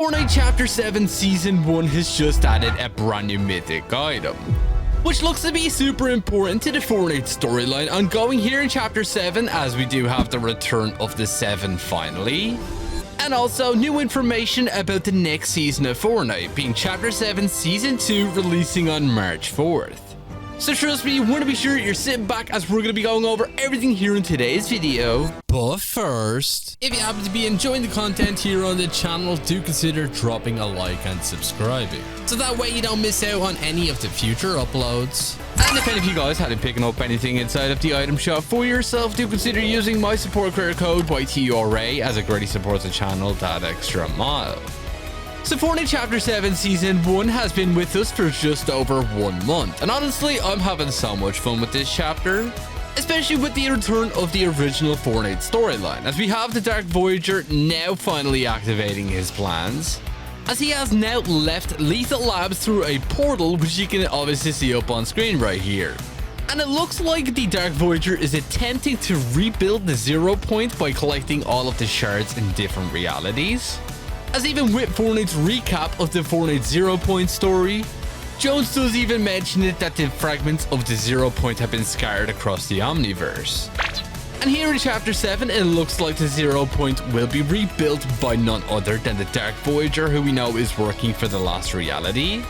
Fortnite Chapter 7 Season 1 has just added a brand new mythic item, which looks to be super important to the Fortnite storyline ongoing here in Chapter 7, as we do have the return of the 7 finally. And also new information about the next season of Fortnite, being Chapter 7 Season 2 releasing on March 4th. So trust me, you want to be sure you're sitting back as we're going to be going over everything here in today's video. But first, if you happen to be enjoying the content here on the channel, do consider dropping a like and subscribing, so that way you don't miss out on any of the future uploads. And if any of you guys hadn't picking up anything inside of the item shop for yourself, do consider using my support credit code YTRA, as it greatly supports the channel that extra mile. So Fortnite Chapter 7 Season 1 has been with us for just over 1 month, and honestly I'm having so much fun with this chapter, especially with the return of the original Fortnite storyline, as we have the Dark Voyager now finally activating his plans, as he has now left Lethal Labs through a portal, which you can obviously see up on screen right here. And it looks like the Dark Voyager is attempting to rebuild the 0 point by collecting all of the shards in different realities. As even with Fortnite's recap of the Fortnite 0 point story, Jones does even mention it that the fragments of the 0 point have been scattered across the Omniverse. And here in Chapter 7, it looks like the 0 point will be rebuilt by none other than the Dark Voyager, who we know is working for the last reality.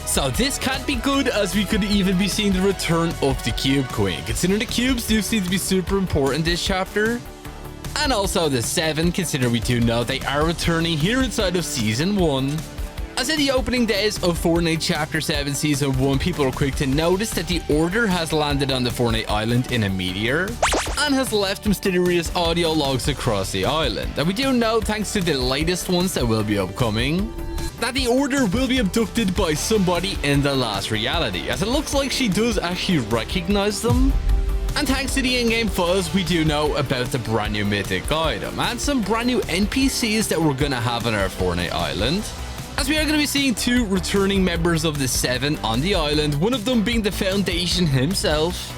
So this can't be good, as we could even be seeing the return of the Cube Queen, considering the cubes do seem to be super important this chapter. And also the 7, considering we do know they are returning here inside of Season 1. As in the opening days of Fortnite Chapter 7 Season 1, people are quick to notice that the Order has landed on the Fortnite island in a meteor and has left mysterious audio logs across the island. And we do know, thanks to the latest ones that will be upcoming, that the Order will be abducted by somebody in the last reality, as it looks like she does actually recognize them. And thanks to the in-game files, we do know about the brand new mythic item and some brand new NPCs that we're gonna have on our Fortnite island, as we are going to be seeing 2 returning members of the 7 on the island, one of them being the Foundation himself,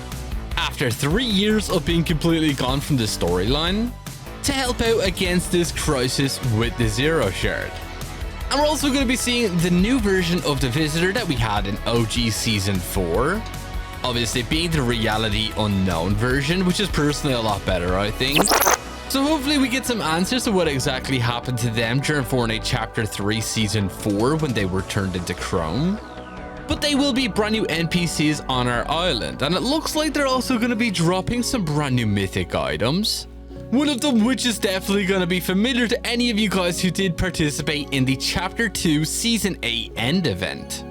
after 3 years of being completely gone from the storyline, to help out against this crisis with the Zero Shard. And we're also going to be seeing the new version of the Visitor that we had in OG Season 4, obviously being the Reality Unknown version, which is personally a lot better, I think. So hopefully we get some answers to what exactly happened to them during Fortnite Chapter 3 Season 4 when they were turned into Chrome. But they will be brand new NPCs on our island, and it looks like they're also going to be dropping some brand new mythic items. One of them which is definitely going to be familiar to any of you guys who did participate in the Chapter 2 Season 8 end event,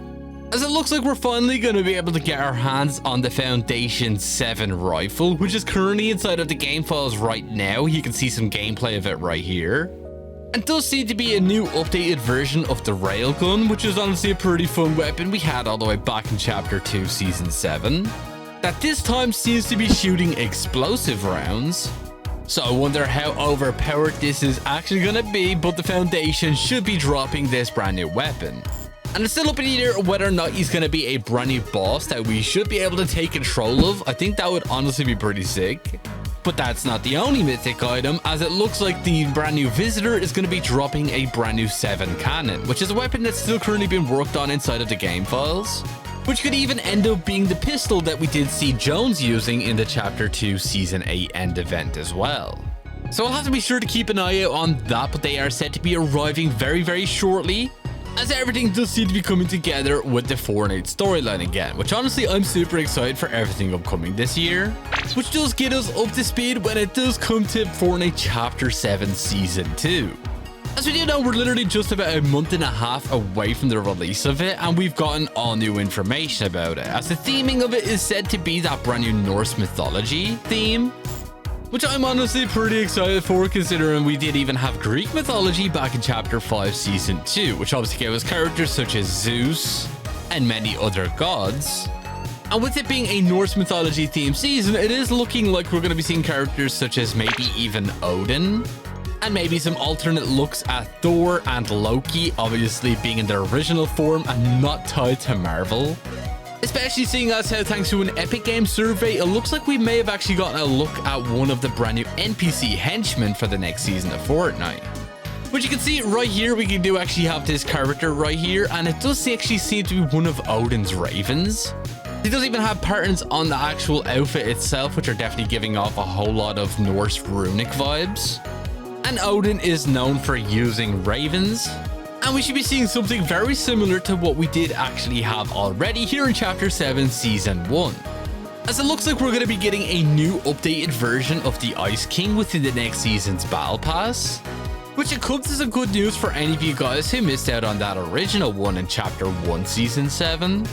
as it looks like we're finally going to be able to get our hands on the Foundation 7 rifle, which is currently inside of the game files right now. You can see some gameplay of it right here. And does seem to be a new updated version of the railgun, which is honestly a pretty fun weapon we had all the way back in Chapter 2 Season 7, that this time seems to be shooting explosive rounds. So I wonder how overpowered this is actually going to be, but the Foundation should be dropping this brand new weapon. And it's still up in the air whether or not he's going to be a brand new boss that we should be able to take control of. I think that would honestly be pretty sick. But that's not the only mythic item, as it looks like the brand new Visitor is going to be dropping a brand new 7 cannon, which is a weapon that's still currently being worked on inside of the game files, which could even end up being the pistol that we did see Jones using in the Chapter 2 Season 8 end event as well. So I'll have to be sure to keep an eye out on that, but they are set to be arriving very shortly, as everything does seem to be coming together with the Fortnite storyline again, which honestly I'm super excited for everything upcoming this year, which does get us up to speed when it does come to Fortnite Chapter 7 Season 2. As we do know, we're literally just about a month and a half away from the release of it, and we've gotten all new information about it, as the theming of it is said to be that brand new Norse mythology theme, which I'm honestly pretty excited for, considering we did even have Greek mythology back in Chapter 5 Season 2, which obviously gave us characters such as Zeus and many other gods. And with it being a Norse mythology themed season, it is looking like we're going to be seeing characters such as maybe even Odin, and maybe some alternate looks at Thor and Loki, obviously being in their original form and not tied to Marvel. Especially seeing as how, thanks to an Epic Games survey, it looks like we may have actually gotten a look at one of the brand new NPC henchmen for the next season of Fortnite. Which you can see right here, we do actually have this character right here, and it does actually seem to be one of Odin's ravens. He does even have patterns on the actual outfit itself, which are definitely giving off a whole lot of Norse runic vibes. And Odin is known for using ravens. And we should be seeing something very similar to what we did actually have already here in Chapter 7, Season 1. As it looks like we're going to be getting a new updated version of the Ice King within the next season's Battle Pass. Which it comes as a good news for any of you guys who missed out on that original one in Chapter 1, Season 7.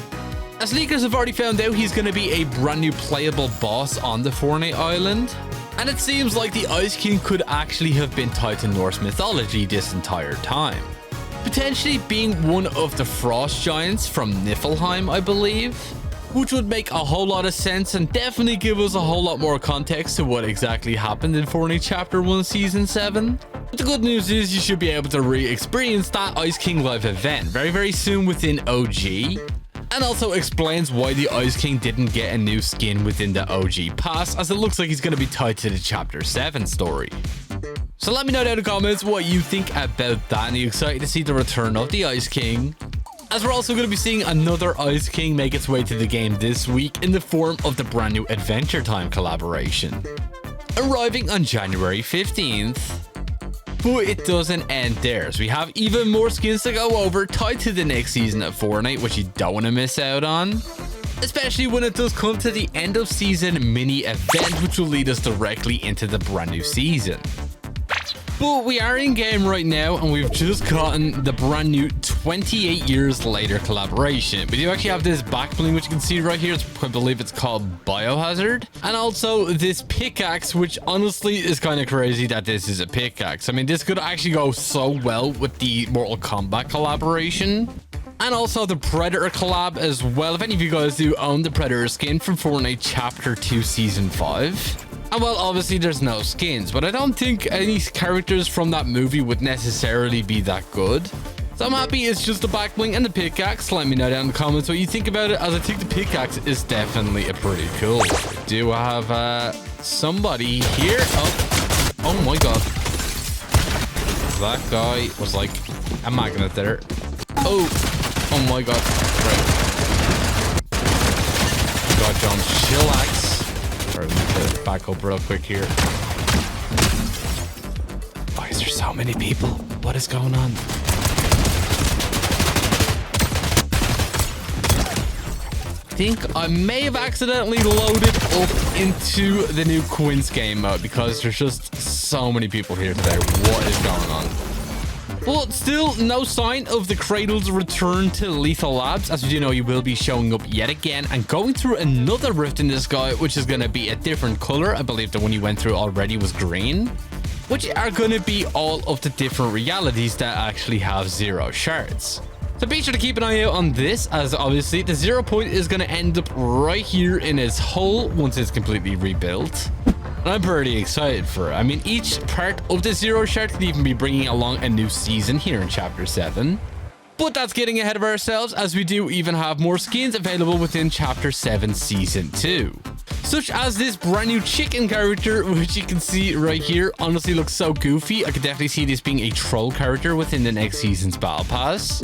As leakers have already found out, he's going to be a brand new playable boss on the Fortnite island. And it seems like the Ice King could actually have been tied to Norse mythology this entire time. Potentially being one of the frost giants from Niflheim, I believe. Which would make a whole lot of sense and definitely give us a whole lot more context to what exactly happened in Fortnite Chapter 1 Season 7. But the good news is you should be able to re-experience that Ice King live event very soon within OG. And also explains why the Ice King didn't get a new skin within the OG pass, as it looks like he's going to be tied to the Chapter 7 story. So let me know down in the comments what you think about that, and are you excited to see the return of the Ice King? As we're also going to be seeing another Ice King make its way to the game this week in the form of the brand new Adventure Time collaboration. Arriving on January 15th. But it doesn't end there, as we have even more skins to go over tied to the next season of Fortnite, which you don't want to miss out on. Especially when it does come to the end of season mini event, which will lead us directly into the brand new season. But we are in game right now, and we've just gotten the brand new 28 years later collaboration. We do actually have this back bling, which you can see right here. I believe it's called Biohazard. And also this pickaxe, which honestly is kind of crazy that this is a pickaxe. I mean, this could actually go so well with the Mortal Kombat collaboration. And also the Predator collab as well. If any of you guys do own the Predator skin from Fortnite Chapter 2 Season 5. And well, obviously there's no skins, but I don't think any characters from that movie would necessarily be that good. So I'm happy it's just the back bling and the pickaxe. Let me know down in the comments what you think about it, as I think the pickaxe is definitely a pretty cool. Do I have somebody here? Oh my god. That guy was like a magnet there. Oh my god. Right. God, John, chillax. Let me back up real quick here. Why is there so many people? What is going on? I think I may have accidentally loaded up into the new Quinn's game mode, because there's just so many people here today. What is going on? But still no sign of the Cradle's return to Lethal Labs, as we do know he will be showing up yet again and going through another rift in the sky, which is going to be a different color. I believe the one you went through already was green, which are going to be all of the different realities that actually have 0 shards. So be sure to keep an eye out on this, as obviously the 0 point is going to end up right here in its hole once it's completely rebuilt. And I'm pretty excited for it. I mean, each part of the 0 shard could even be bringing along a new season here in Chapter 7. But that's getting ahead of ourselves, as we do even have more skins available within Chapter 7 Season 2. Such as this brand new chicken character, which you can see right here. Honestly looks so goofy. I could definitely see this being a troll character within the next season's Battle Pass,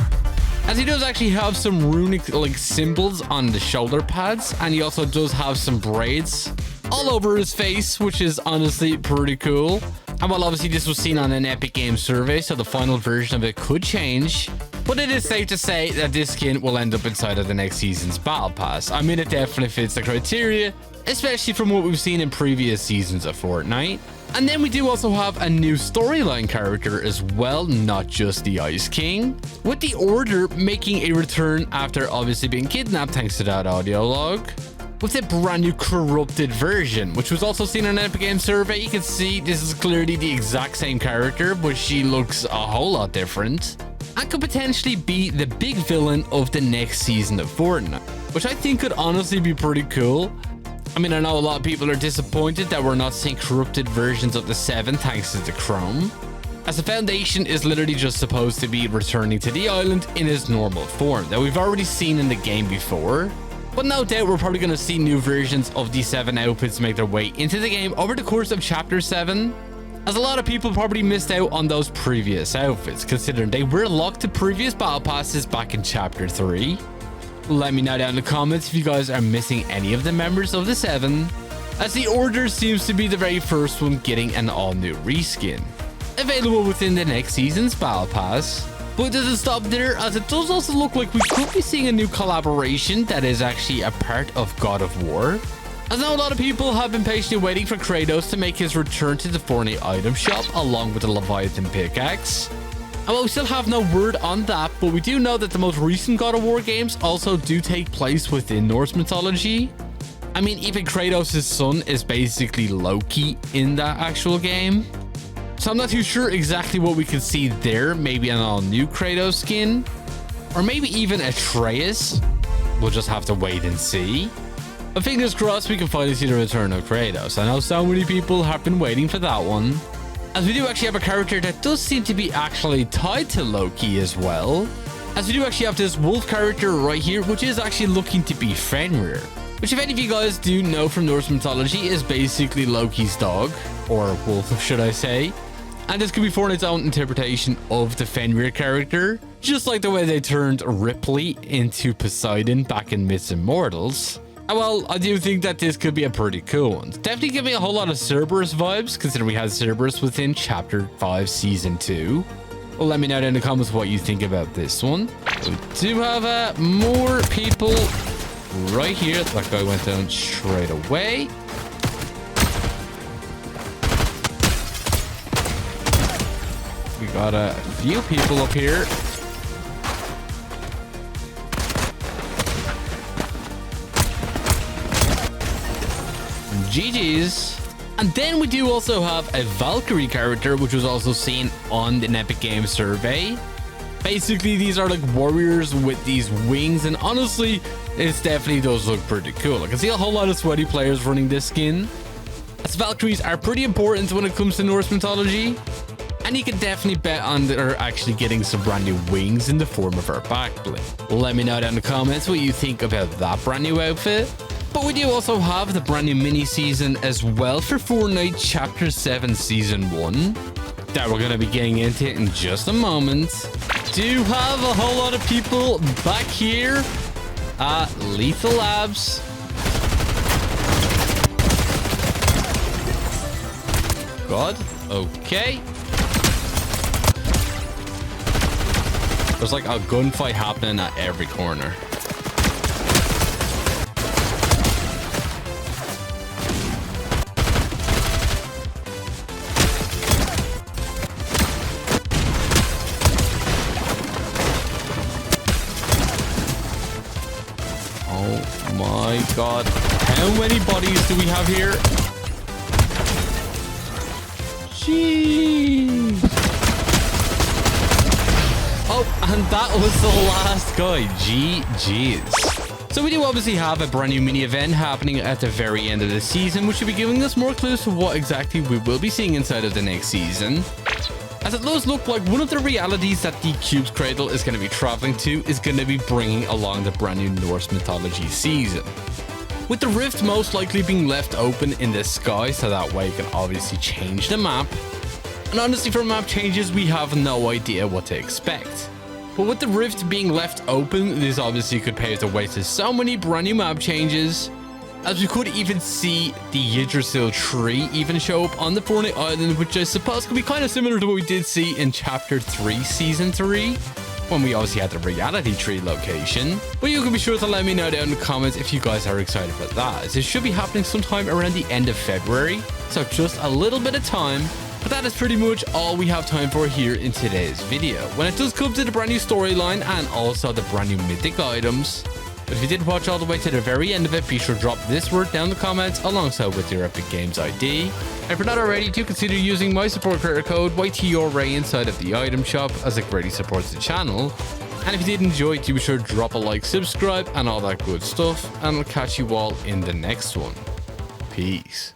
as he does actually have some runic like symbols on the shoulder pads, and he also does have some braids all over his face, which is honestly pretty cool. And while obviously this was seen on an Epic Games survey, so the final version of it could change, but it is safe to say that this skin will end up inside of the next season's Battle Pass. I mean, it definitely fits the criteria, especially from what we've seen in previous seasons of Fortnite. And then we do also have a new storyline character as well, not just the Ice King, with the Order making a return after obviously being kidnapped thanks to that audio log, with a brand new corrupted version, which was also seen on an Epic Games survey. You can see this is clearly the exact same character, but she looks a whole lot different, and could potentially be the big villain of the next season of Fortnite, which I think could honestly be pretty cool. I mean, I know a lot of people are disappointed that we're not seeing corrupted versions of the 7 thanks to the Chrome, as the Foundation is literally just supposed to be returning to the island in its normal form that we've already seen in the game before. But no doubt we're probably going to see new versions of the 7 outfits make their way into the game over the course of Chapter 7. as a lot of people probably missed out on those previous outfits, considering they were locked to previous battle passes back in chapter 3. Let me know down in the comments if you guys are missing any of the members of the 7, as the Order seems to be the very first one getting an all-new reskin, available within the next season's battle pass. But it doesn't stop there, as it does also look like we could be seeing a new collaboration that is actually a part of God of War. As now a lot of people have been patiently waiting for Kratos to make his return to the Fortnite item shop along with the Leviathan pickaxe. And while we still have no word on that, but we do know that the most recent God of War games also do take place within Norse mythology. I mean, even Kratos' son is basically Loki in that actual game. So I'm not too sure exactly what we can see there. Maybe an all-new Kratos skin, or maybe even Atreus. We'll just have to wait and see. But fingers crossed we can finally see the return of Kratos. I know so many people have been waiting for that one, as we do actually have a character that does seem to be actually tied to Loki as well. As we do actually have this wolf character right here, which is actually looking to be Fenrir, which if any of you guys do know from Norse mythology is basically Loki's dog, or wolf should I say. And this could be Fortnite's own interpretation of the Fenrir character, just like the way they turned Ripley into Poseidon back in Myths and Mortals. And well, I do think that this could be a pretty cool one. Definitely giving a whole lot of Cerberus vibes, considering we had Cerberus within Chapter 5 Season 2. Well, let me know down in the comments what you think about this one. We do have more people right here. That guy went down straight away. We got a few people up here. GG's. And then we do also have a Valkyrie character, which was also seen on the Epic Games survey. Basically, these are like warriors with these wings, and honestly, it definitely does look pretty cool. I can see a whole lot of sweaty players running this skin, as Valkyries are pretty important when it comes to Norse mythology. And you can definitely bet on they're actually getting some brand new wings in the form of our back bling. Let me know down in the comments what you think about that brand new outfit. But we do also have the brand new mini season as well for Fortnite Chapter 7 Season 1 that we're going to be getting into in just a moment. Do have a whole lot of people back here at Lethal Labs. God, okay. There's like a gunfight happening at every corner. Oh my god. How many bodies do we have here? Jeez. Oh, and that was the last guy. GG's. So we do obviously have a brand new mini event happening at the very end of the season, which will be giving us more clues to what exactly we will be seeing inside of the next season. As it does look like one of the realities that the Cube's Cradle is going to be traveling to is going to be bringing along the brand new Norse mythology season, with the rift most likely being left open in the sky, so that way you can obviously change the map. And honestly, for map changes, we have no idea what to expect. But with the rift being left open, this obviously could pave the way to so many brand new map changes, as we could even see the Yggdrasil tree even show up on the Fortnite island, which I suppose could be kind of similar to what we did see in Chapter 3 Season 3, when we obviously had the reality tree location. But you can be sure to let me know down in the comments if you guys are excited for that, as it should be happening sometime around the end of February, so just a little bit of time. But that is pretty much all we have time for here in today's video, when it does come to the brand new storyline and also the brand new mythic items. But if you did watch all the way to the very end of it, be sure to drop this word down in the comments alongside with your Epic Games ID. And if you're not already, do consider using my support creator code YTRAY inside of the item shop, as it greatly supports the channel. And if you did enjoy, do be sure to drop a like, subscribe, and all that good stuff. And I'll catch you all in the next one. Peace.